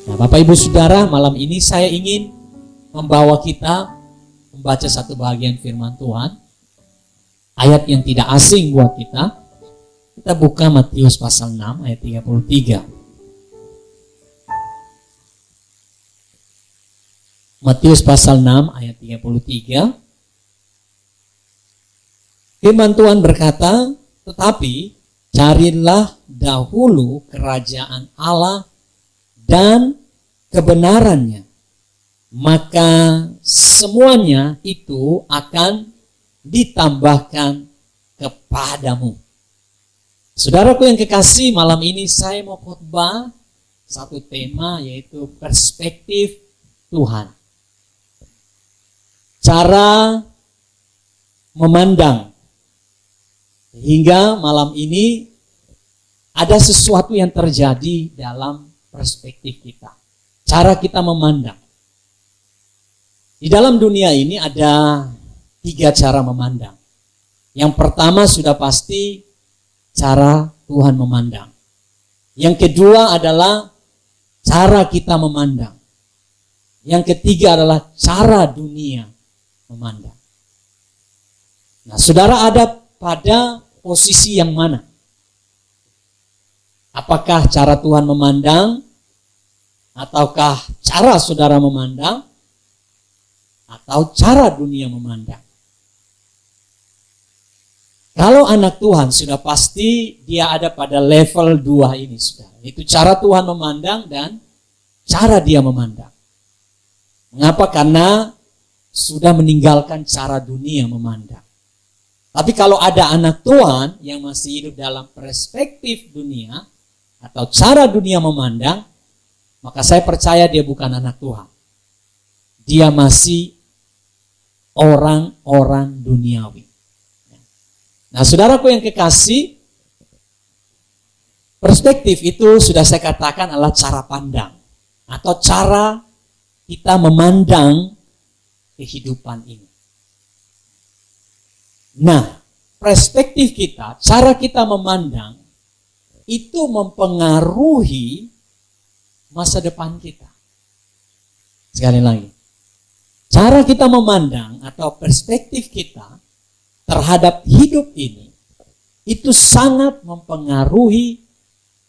Nah, Bapak Ibu Saudara, malam ini saya ingin membawa kita membaca satu bagian firman Tuhan. Ayat yang tidak asing buat kita. Kita buka Matius pasal 6 ayat 33. Matius pasal 6 ayat 33. Firman Tuhan berkata, tetapi carilah dahulu kerajaan Allah dan kebenarannya, maka semuanya itu akan ditambahkan kepadamu. Saudaraku yang kekasih, malam ini saya mau khotbah satu tema, yaitu perspektif Tuhan. Cara memandang. Hingga malam ini ada sesuatu yang terjadi dalam perspektif kita. Cara kita memandang. Di dalam dunia ini ada 3 cara memandang. Yang pertama sudah pasti cara Tuhan memandang. Yang kedua adalah cara kita memandang. Yang ketiga adalah cara dunia memandang. Nah, saudara ada pada posisi yang mana? Apakah cara Tuhan memandang? Ataukah cara saudara memandang? Atau cara dunia memandang? Kalau anak Tuhan sudah pasti dia ada pada level 2 ini, saudara. Itu cara Tuhan memandang dan cara dia memandang. Mengapa? Karena sudah meninggalkan cara dunia memandang. Tapi kalau ada anak Tuhan yang masih hidup dalam perspektif dunia atau cara dunia memandang, maka saya percaya dia bukan anak Tuhan. Dia masih orang-orang duniawi. Nah, saudaraku yang kekasih, perspektif itu sudah saya katakan adalah cara pandang atau cara kita memandang kehidupan ini. Nah, perspektif kita, cara kita memandang itu mempengaruhi masa depan kita. Sekali lagi, cara kita memandang atau perspektif kita terhadap hidup ini itu sangat mempengaruhi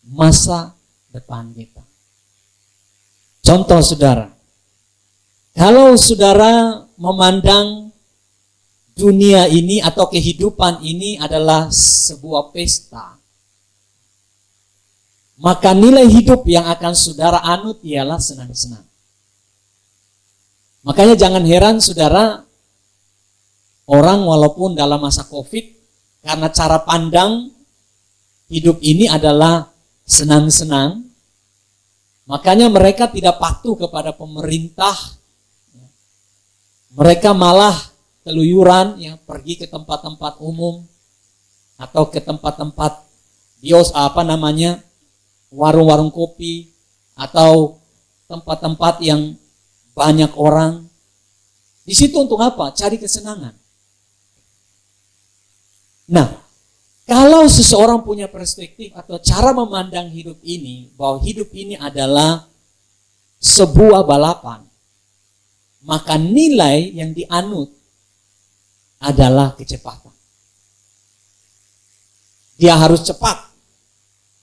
masa depan kita. Contoh saudara, kalau saudara memandang dunia ini atau kehidupan ini adalah sebuah pesta, maka nilai hidup yang akan saudara anut ialah senang-senang. Makanya jangan heran saudara, orang walaupun dalam masa COVID, karena cara pandang hidup ini adalah senang-senang, makanya mereka tidak patuh kepada pemerintah. Mereka malah keluyuran, yang pergi ke tempat-tempat umum atau ke tempat-tempat warung-warung kopi atau tempat-tempat yang banyak orang. Di situ untuk apa? Cari kesenangan. Nah, kalau seseorang punya perspektif atau cara memandang hidup ini, bahwa hidup ini adalah sebuah balapan, maka nilai yang dianut adalah kecepatan. Dia harus cepat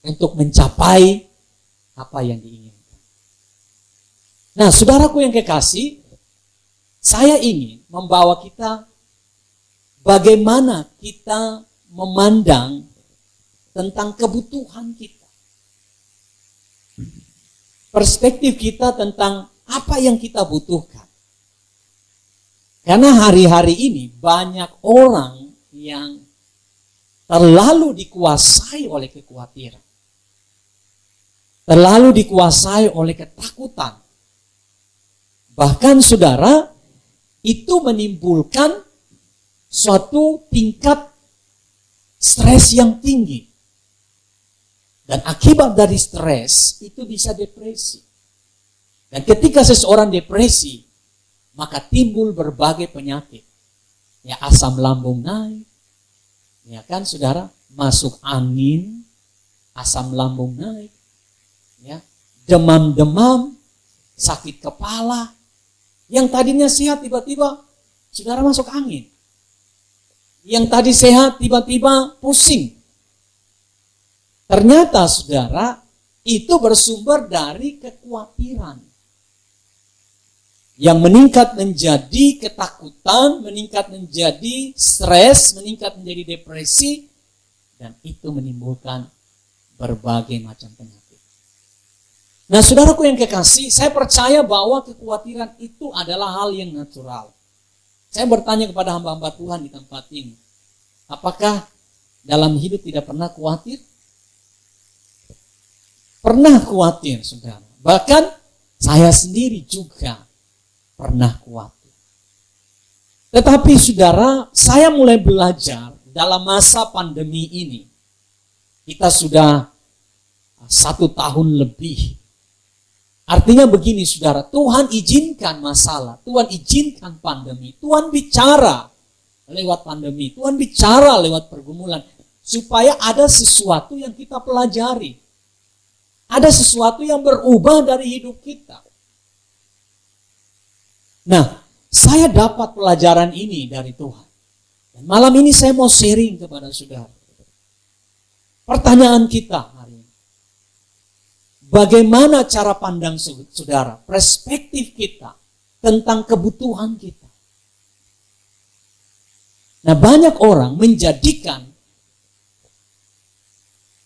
untuk mencapai apa yang diinginkan. Nah, saudaraku yang kekasih, saya ingin membawa kita bagaimana kita memandang tentang kebutuhan kita. Perspektif kita tentang apa yang kita butuhkan. Karena hari-hari ini banyak orang yang terlalu dikuasai oleh kekhawatiran. Terlalu dikuasai oleh ketakutan. Bahkan saudara, itu menimbulkan suatu tingkat stres yang tinggi. Dan akibat dari stres itu bisa depresi. Dan ketika seseorang depresi, maka timbul berbagai penyakit. Ya, asam lambung naik. Ya kan saudara, masuk angin, asam lambung naik. Ya, demam-demam, sakit kepala. Yang tadinya sehat tiba-tiba saudara masuk angin. Yang tadi sehat tiba-tiba pusing. Ternyata saudara itu bersumber dari kekhawatiran. Yang meningkat menjadi ketakutan, meningkat menjadi stres, meningkat menjadi depresi. Dan itu menimbulkan berbagai macam penyakit. Nah saudaraku yang kekasih, saya percaya bahwa kekhawatiran itu adalah hal yang natural. Saya bertanya kepada hamba-hamba Tuhan di tempat ini. Apakah dalam hidup tidak pernah khawatir? Pernah khawatir saudara. Bahkan saya sendiri juga pernah khawatir. Tetapi saudara, saya mulai belajar dalam masa pandemi ini. Kita sudah 1 tahun lebih. Artinya begini saudara, Tuhan izinkan masalah, Tuhan izinkan pandemi, Tuhan bicara lewat pandemi, Tuhan bicara lewat pergumulan, supaya ada sesuatu yang kita pelajari. Ada sesuatu yang berubah dari hidup kita. Nah, saya dapat pelajaran ini dari Tuhan. Dan malam ini saya mau sharing kepada saudara. Pertanyaan kita hari ini. Bagaimana cara pandang saudara, perspektif kita tentang kebutuhan kita. Nah, banyak orang menjadikan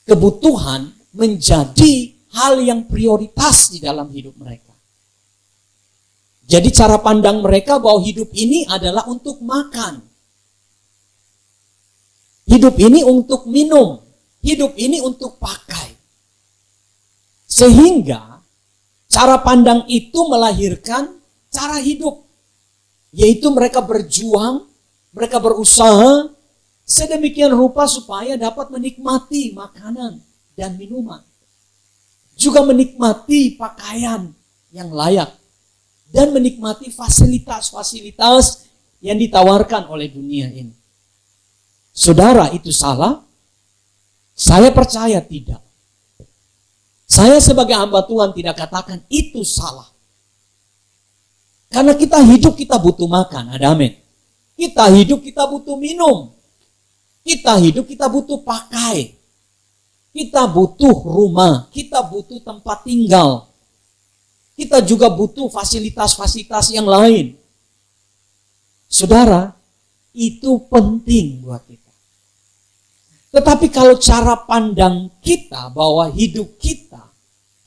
kebutuhan menjadi hal yang prioritas di dalam hidup mereka. Jadi cara pandang mereka bahwa hidup ini adalah untuk makan. Hidup ini untuk minum. Hidup ini untuk pakai. Sehingga cara pandang itu melahirkan cara hidup. Yaitu mereka berjuang, mereka berusaha sedemikian rupa supaya dapat menikmati makanan dan minuman. Juga menikmati pakaian yang layak. Dan menikmati fasilitas-fasilitas yang ditawarkan oleh dunia ini. Saudara, itu salah? Saya percaya tidak. Saya sebagai hamba Tuhan tidak katakan itu salah. Karena kita hidup, kita butuh makan. Ada amin. Kita hidup, kita butuh minum. Kita hidup, kita butuh pakai. Kita butuh rumah. Kita butuh tempat tinggal. Kita juga butuh fasilitas-fasilitas yang lain. Saudara, itu penting buat kita. Tetapi kalau cara pandang kita bahwa hidup kita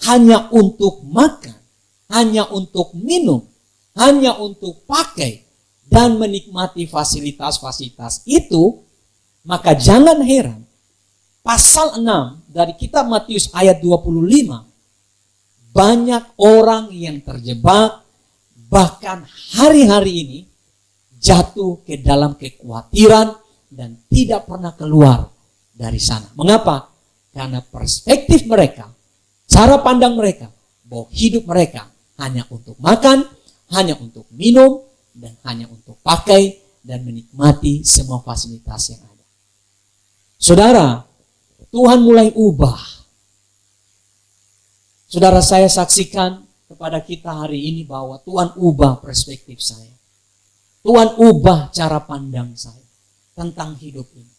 hanya untuk makan, hanya untuk minum, hanya untuk pakai, dan menikmati fasilitas-fasilitas itu, maka jangan heran, pasal 6 dari kitab Matius ayat 25, banyak orang yang terjebak, bahkan hari-hari ini, jatuh ke dalam kekhawatiran dan tidak pernah keluar dari sana. Mengapa? Karena perspektif mereka, cara pandang mereka, bahwa hidup mereka hanya untuk makan, hanya untuk minum, dan hanya untuk pakai dan menikmati semua fasilitas yang ada. Saudara, Tuhan mulai ubah. Saudara, saya saksikan kepada kita hari ini bahwa Tuhan ubah perspektif saya. Tuhan ubah cara pandang saya tentang hidup ini.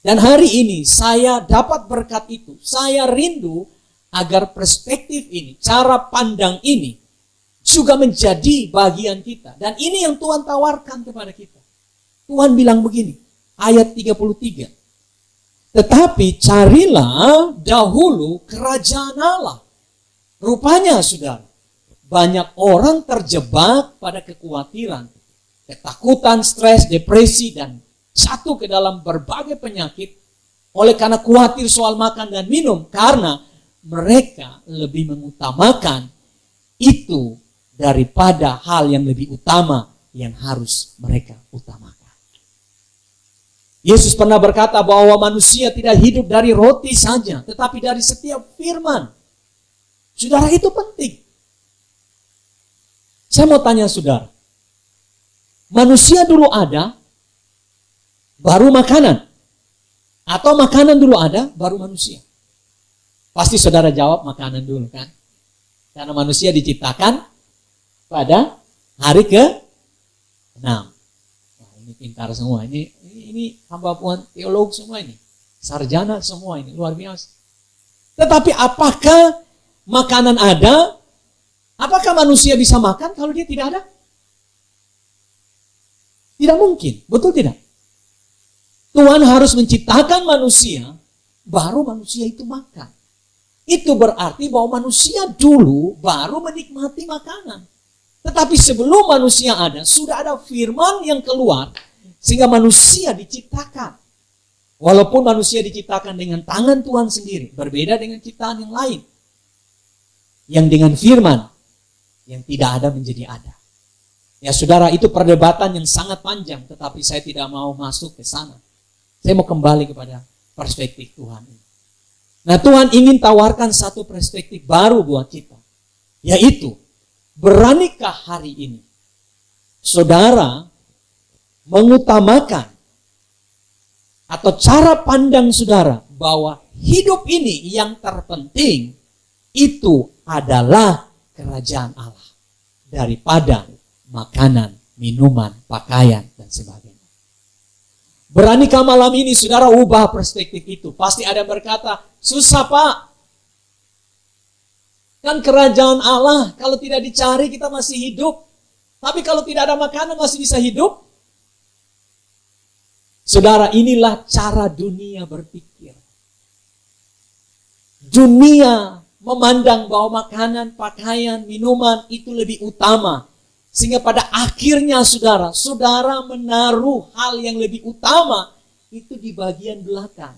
Dan hari ini saya dapat berkat itu. Saya rindu agar perspektif ini, cara pandang ini juga menjadi bagian kita. Dan ini yang Tuhan tawarkan kepada kita. Tuhan bilang begini, ayat 33. Tetapi carilah dahulu kerajaan Allah. Rupanya saudara, banyak orang terjebak pada kekhawatiran, ketakutan, stres, depresi, dan satu ke dalam berbagai penyakit oleh karena khawatir soal makan dan minum, karena mereka lebih mengutamakan itu daripada hal yang lebih utama yang harus mereka utamakan. Yesus pernah berkata bahwa manusia tidak hidup dari roti saja, tetapi dari setiap firman. Saudara, itu penting. Saya mau tanya saudara, manusia dulu ada, baru makanan? Atau makanan dulu ada, baru manusia? Pasti saudara jawab makanan dulu kan? Karena manusia diciptakan pada hari ke-6. Wah, ini pintar semua. Ini hamba Tuhan teolog semua ini. Sarjana semua ini, luar biasa. Tetapi apakah makanan ada? Apakah manusia bisa makan kalau dia tidak ada? Tidak mungkin, betul tidak? Tuhan harus menciptakan manusia, baru manusia itu makan. Itu berarti bahwa manusia dulu baru menikmati makanan. Tetapi sebelum manusia ada, sudah ada firman yang keluar, sehingga manusia diciptakan. Walaupun manusia diciptakan dengan tangan Tuhan sendiri, berbeda dengan ciptaan yang lain. Yang dengan firman, yang tidak ada menjadi ada. Ya saudara, itu perdebatan yang sangat panjang, tetapi saya tidak mau masuk ke sana. Saya mau kembali kepada perspektif Tuhan. Nah, Tuhan ingin tawarkan satu perspektif baru buat kita, yaitu, beranikah hari ini saudara mengutamakan atau cara pandang saudara bahwa hidup ini yang terpenting itu adalah kerajaan Allah daripada makanan, minuman, pakaian, dan sebagainya. Beranikah malam ini saudara ubah perspektif itu? Pasti ada yang berkata, susah Pak. Kan kerajaan Allah kalau tidak dicari kita masih hidup. Tapi kalau tidak ada makanan masih bisa hidup? Saudara, inilah cara dunia berpikir. Dunia memandang bahwa makanan, pakaian, minuman itu lebih utama. Sehingga pada akhirnya saudara menaruh hal yang lebih utama itu di bagian belakang.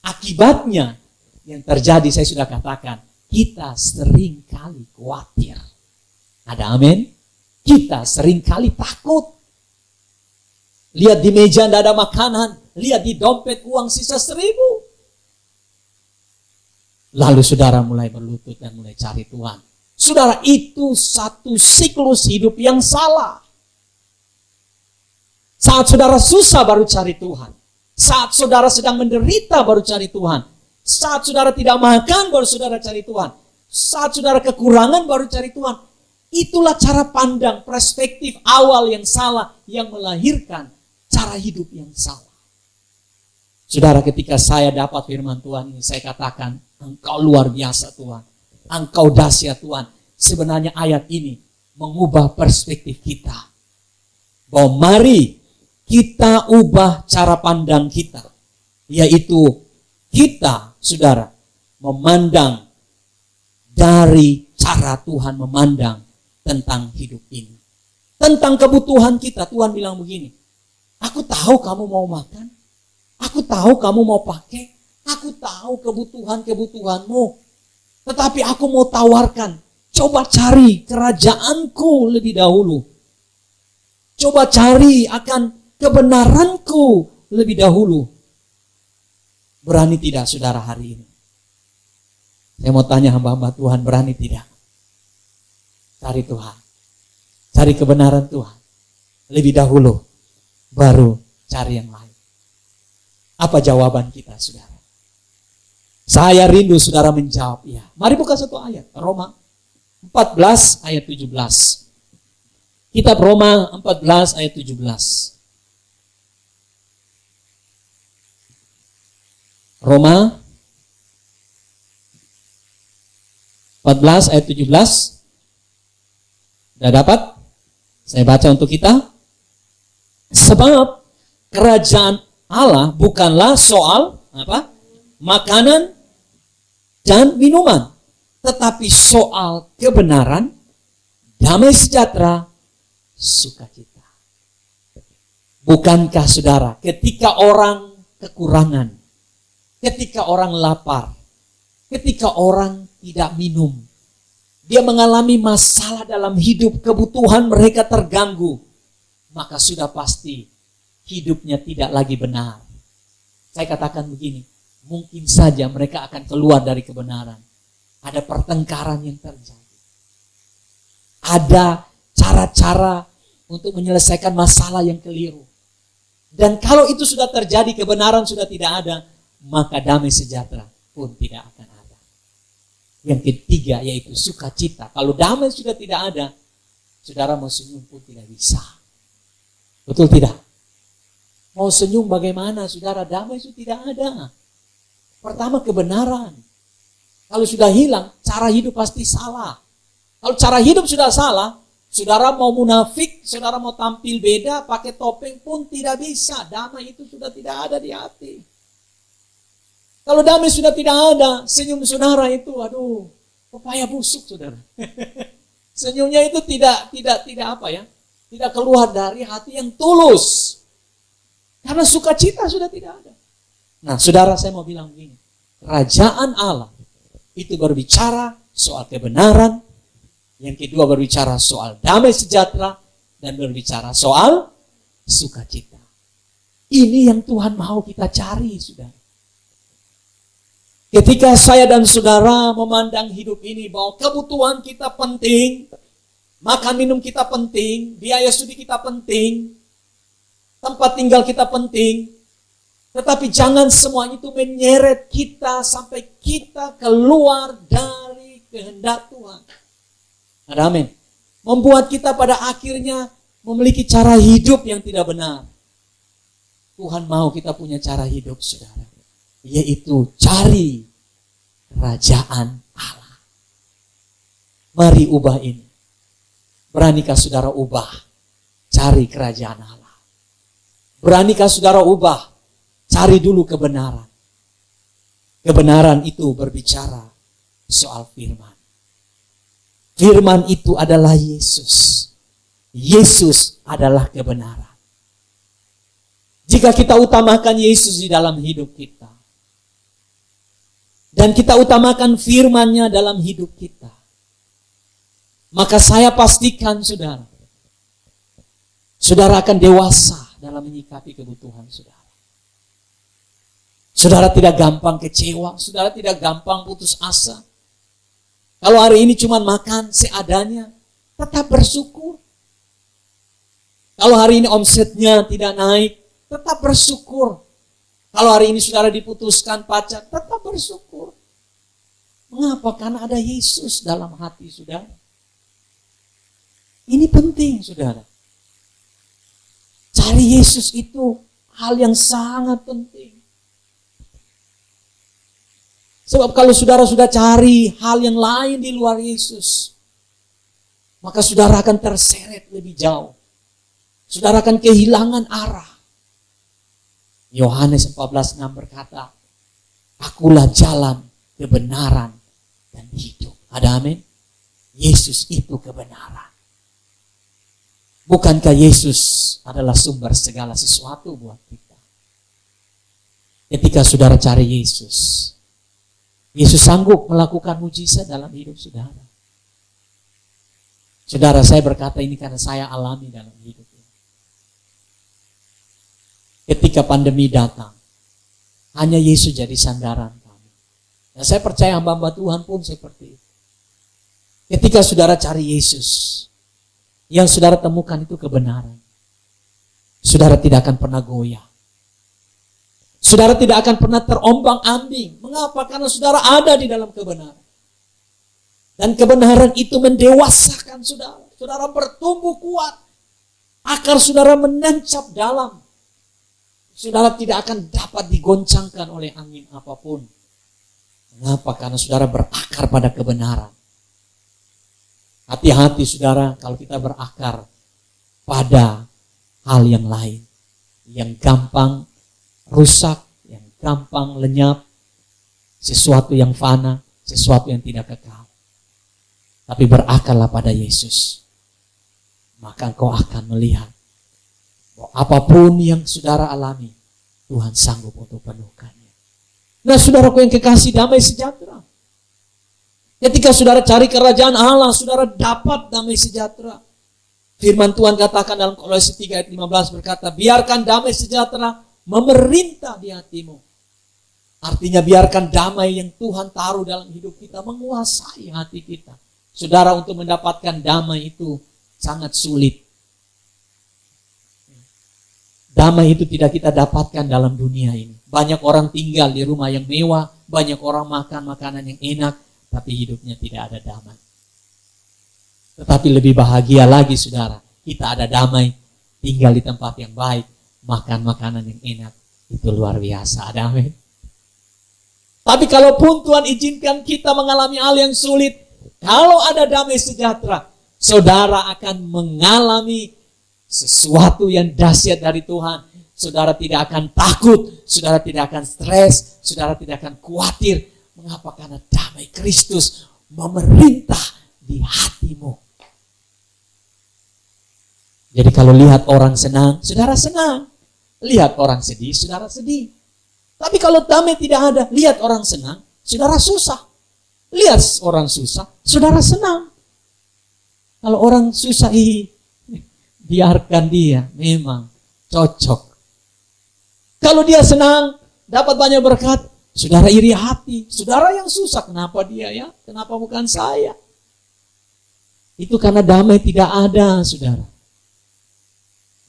Akibatnya yang terjadi saya sudah katakan, kita sering kali khawatir. Ada amin? Kita sering kali takut. Lihat di meja tidak ada makanan, lihat di dompet uang sisa 1.000. Lalu saudara mulai berlutut dan mulai cari Tuhan. Saudara, itu satu siklus hidup yang salah. Saat saudara susah baru cari Tuhan. Saat saudara sedang menderita baru cari Tuhan. Saat saudara tidak makan baru saudara cari Tuhan. Saat saudara kekurangan baru cari Tuhan. Itulah cara pandang, perspektif awal yang salah yang melahirkan cara hidup yang salah. Saudara, ketika saya dapat firman Tuhan ini, saya katakan, Engkau luar biasa Tuhan. Engkau dahsyat Tuhan. Sebenarnya ayat ini mengubah perspektif kita. Bahwa mari kita ubah cara pandang kita. Yaitu kita, saudara, memandang dari cara Tuhan memandang tentang hidup ini. Tentang kebutuhan kita, Tuhan bilang begini. Aku tahu kamu mau makan. Aku tahu kamu mau pakai. Aku tahu kebutuhan-kebutuhanmu. Tetapi aku mau tawarkan, coba cari kerajaanku lebih dahulu. Coba cari akan kebenaranku lebih dahulu. Berani tidak saudara hari ini? Saya mau tanya hamba-hamba Tuhan, berani tidak? Cari Tuhan. Cari kebenaran Tuhan lebih dahulu, baru cari yang lain. Apa jawaban kita saudara? Saya rindu saudara menjawab ya. Mari buka satu ayat. Roma 14 ayat 17. Kitab Roma 14 ayat 17. Roma 14 ayat 17. Sudah dapat? Saya baca untuk kita. Sebab kerajaan Allah bukanlah soal apa? Makanan dan minuman, tetapi soal kebenaran, damai sejahtera, sukacita. Bukankah saudara, ketika orang kekurangan, ketika orang lapar, ketika orang tidak minum, dia mengalami masalah dalam hidup, kebutuhan mereka terganggu, maka sudah pasti hidupnya tidak lagi benar. Saya katakan begini, mungkin saja mereka akan keluar dari kebenaran. Ada pertengkaran yang terjadi. Ada cara-cara untuk menyelesaikan masalah yang keliru. Dan kalau itu sudah terjadi, kebenaran sudah tidak ada, maka damai sejahtera pun tidak akan ada. Yang ketiga yaitu sukacita. Kalau damai sudah tidak ada, saudara mau senyum pun tidak bisa. Betul tidak? Mau senyum bagaimana, saudara? Damai itu tidak ada. Pertama kebenaran. Kalau sudah hilang, cara hidup pasti salah. Kalau cara hidup sudah salah, saudara mau munafik, saudara mau tampil beda, pakai topeng pun tidak bisa. Damai itu sudah tidak ada di hati. Kalau damai sudah tidak ada, senyum saudara itu, aduh, pepaya busuk, saudara. Senyumnya itu tidak apa ya? Tidak keluar dari hati yang tulus. Karena sukacita sudah tidak ada. Nah, saudara, saya mau bilang begini. Kerajaan Allah itu berbicara soal kebenaran. Yang kedua berbicara soal damai sejahtera. Dan berbicara soal sukacita. Ini yang Tuhan mau kita cari, saudara. Ketika saya dan saudara memandang hidup ini bahwa kebutuhan kita penting, makan minum kita penting, biaya studi kita penting, tempat tinggal kita penting, tetapi jangan semua itu menyeret kita sampai kita keluar dari kehendak Tuhan. Amin. Membuat kita pada akhirnya memiliki cara hidup yang tidak benar. Tuhan mau kita punya cara hidup, saudara. Yaitu cari kerajaan Allah. Mari ubah ini. Beranikah saudara ubah? Cari kerajaan Allah. Beranikah saudara ubah? Cari dulu kebenaran. Kebenaran itu berbicara soal firman. Firman itu adalah Yesus. Yesus adalah kebenaran. Jika kita utamakan Yesus di dalam hidup kita, dan kita utamakan firman-Nya dalam hidup kita, maka saya pastikan saudara, saudara akan dewasa dalam menyikapi kebutuhan saudara. Saudara tidak gampang kecewa, saudara tidak gampang putus asa. Kalau hari ini cuma makan seadanya, tetap bersyukur. Kalau hari ini omsetnya tidak naik, tetap bersyukur. Kalau hari ini saudara diputuskan pacar, tetap bersyukur. Mengapa? Karena ada Yesus dalam hati saudara. Ini penting, saudara. Cari Yesus itu hal yang sangat penting. Sebab kalau saudara sudah cari hal yang lain di luar Yesus, maka saudara akan terseret lebih jauh. Saudara akan kehilangan arah. Yohanes 14:6 berkata, Akulah jalan, kebenaran, dan hidup. Ada amin? Yesus itu kebenaran. Bukankah Yesus adalah sumber segala sesuatu buat kita? Ketika saudara cari Yesus, Yesus sanggup melakukan mujizat dalam hidup saudara. Saudara, saya berkata ini karena saya alami dalam hidup ini. Ketika pandemi datang, hanya Yesus jadi sandaran kami. Dan saya percaya hamba-hamba Tuhan pun seperti itu. Ketika saudara cari Yesus, yang saudara temukan itu kebenaran. Saudara tidak akan pernah goyah. Saudara tidak akan pernah terombang-ambing. Mengapa? Karena saudara ada di dalam kebenaran. Dan kebenaran itu mendewasakan saudara. Saudara bertumbuh kuat. Akar saudara menancap dalam. Saudara tidak akan dapat digoncangkan oleh angin apapun. Mengapa? Karena saudara berakar pada kebenaran. Hati-hati saudara kalau kita berakar pada hal yang lain. Yang gampang rusak, yang gampang lenyap. Sesuatu yang fana, sesuatu yang tidak kekal. Tapi berakarlah pada Yesus. Maka engkau akan melihat bahwa apapun yang saudara alami, Tuhan sanggup untuk penuhkannya. Nah saudaraku yang kekasih, damai sejahtera. Ketika saudara cari kerajaan Allah, saudara dapat damai sejahtera. Firman Tuhan katakan dalam Kolose 3 ayat 15 berkata, biarkan damai sejahtera memerintah di hatimu. Artinya biarkan damai yang Tuhan taruh dalam hidup kita menguasai hati kita. Saudara, untuk mendapatkan damai itu sangat sulit. Damai itu tidak kita dapatkan dalam dunia ini. Banyak orang tinggal di rumah yang mewah, banyak orang makan makanan yang enak, tapi hidupnya tidak ada damai. Tetapi lebih bahagia lagi saudara, kita ada damai, tinggal di tempat yang baik, makan makanan yang enak. Itu luar biasa, ada amin. Tapi kalaupun Tuhan izinkan kita mengalami hal yang sulit, kalau ada damai sejahtera, saudara akan mengalami sesuatu yang dahsyat dari Tuhan. Saudara tidak akan takut, saudara tidak akan stres, saudara tidak akan khawatir. Mengapa? Karena damai Kristus memerintah di hatimu. Jadi kalau lihat orang senang, saudara senang. Lihat orang sedih, saudara sedih. Tapi kalau damai tidak ada, lihat orang senang, saudara susah. Lihat orang susah, saudara senang. Kalau orang susah, biarkan dia, memang cocok. Kalau dia senang, dapat banyak berkat, saudara iri hati. Saudara yang susah, kenapa dia ya? Kenapa bukan saya? Itu karena damai tidak ada, saudara.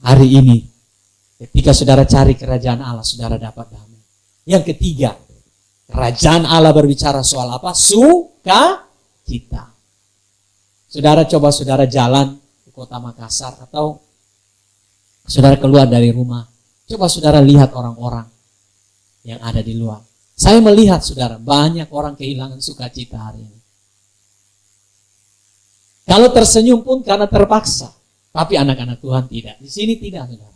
Hari ini, ketika saudara cari kerajaan Allah, saudara dapat damai. Yang ketiga, kerajaan Allah berbicara soal apa? Sukacita. Saudara coba saudara jalan ke kota Makassar atau saudara keluar dari rumah. Coba saudara lihat orang-orang yang ada di luar. Saya melihat saudara, banyak orang kehilangan sukacita hari ini. Kalau tersenyum pun karena terpaksa. Tapi anak-anak Tuhan tidak. Di sini tidak, saudara.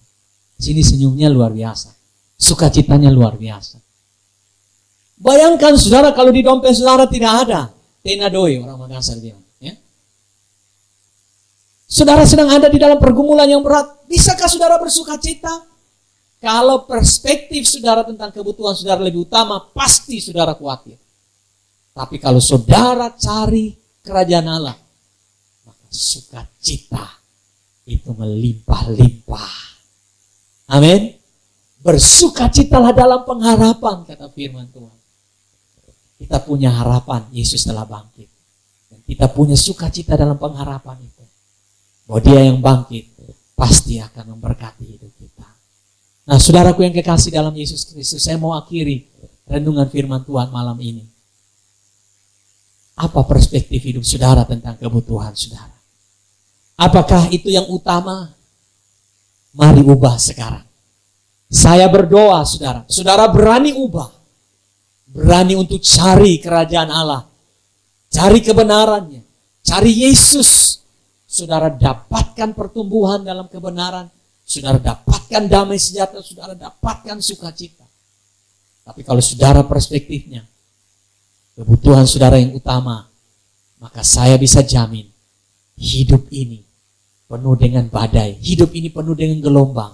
Di sini senyumnya luar biasa. Sukacitanya luar biasa. Bayangkan saudara kalau di dompet saudara tidak ada. Tena doi, orang Makassar bilang. Ya? Saudara sedang ada di dalam pergumulan yang berat. Bisakah saudara bersukacita? Kalau perspektif saudara tentang kebutuhan saudara lebih utama, pasti saudara khawatir. Tapi kalau saudara cari kerajaan Allah, maka sukacita itu melimpah-limpah. Amin. Bersukacitalah dalam pengharapan, kata firman Tuhan. Kita punya harapan, Yesus telah bangkit. Dan kita punya sukacita dalam pengharapan itu. Bahwa dia yang bangkit, pasti akan memberkati hidup kita. Nah, saudaraku yang kekasih dalam Yesus Kristus, saya mau akhiri renungan firman Tuhan malam ini. Apa perspektif hidup saudara tentang kebutuhan saudara? Apakah itu yang utama? Mari ubah sekarang. Saya berdoa saudara. Saudara berani ubah. Berani untuk cari kerajaan Allah. Cari kebenarannya. Cari Yesus. Saudara dapatkan pertumbuhan dalam kebenaran. Saudara dapatkan damai sejahtera. Saudara dapatkan sukacita. Tapi kalau saudara perspektifnya, kebutuhan saudara yang utama, maka saya bisa jamin hidup ini penuh dengan badai. Hidup ini penuh dengan gelombang.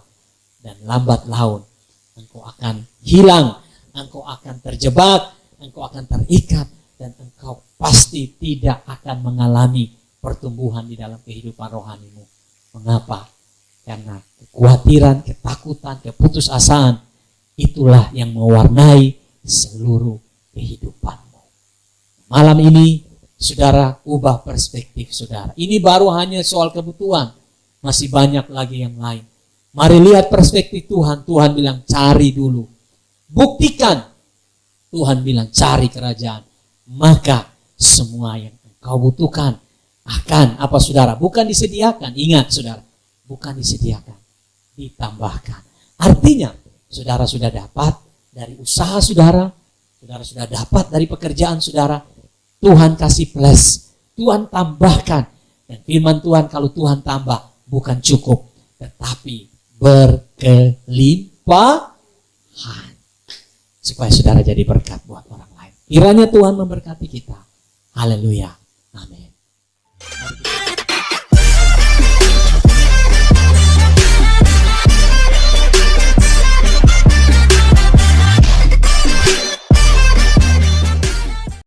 Dan lambat laun engkau akan hilang. Engkau akan terjebak. Engkau akan terikat. Dan engkau pasti tidak akan mengalami pertumbuhan di dalam kehidupan rohanimu. Mengapa? Karena kekhawatiran, ketakutan, keputusasaan, itulah yang mewarnai seluruh kehidupanmu. Malam ini, saudara, ubah perspektif saudara. Ini baru hanya soal kebutuhan. Masih banyak lagi yang lain. Mari lihat perspektif Tuhan. Tuhan bilang cari dulu. Buktikan. Tuhan bilang cari kerajaan. Maka semua yang engkau butuhkan akan apa saudara? Bukan disediakan. Ingat saudara. Bukan disediakan. Ditambahkan. Artinya saudara sudah dapat dari usaha saudara. Saudara sudah dapat dari pekerjaan saudara. Tuhan kasih plus, Tuhan tambahkan. Dan firman Tuhan kalau Tuhan tambah bukan cukup, tetapi berkelimpahan. Supaya saudara jadi berkat buat orang lain. Kiranya Tuhan memberkati kita. Haleluya. Amin.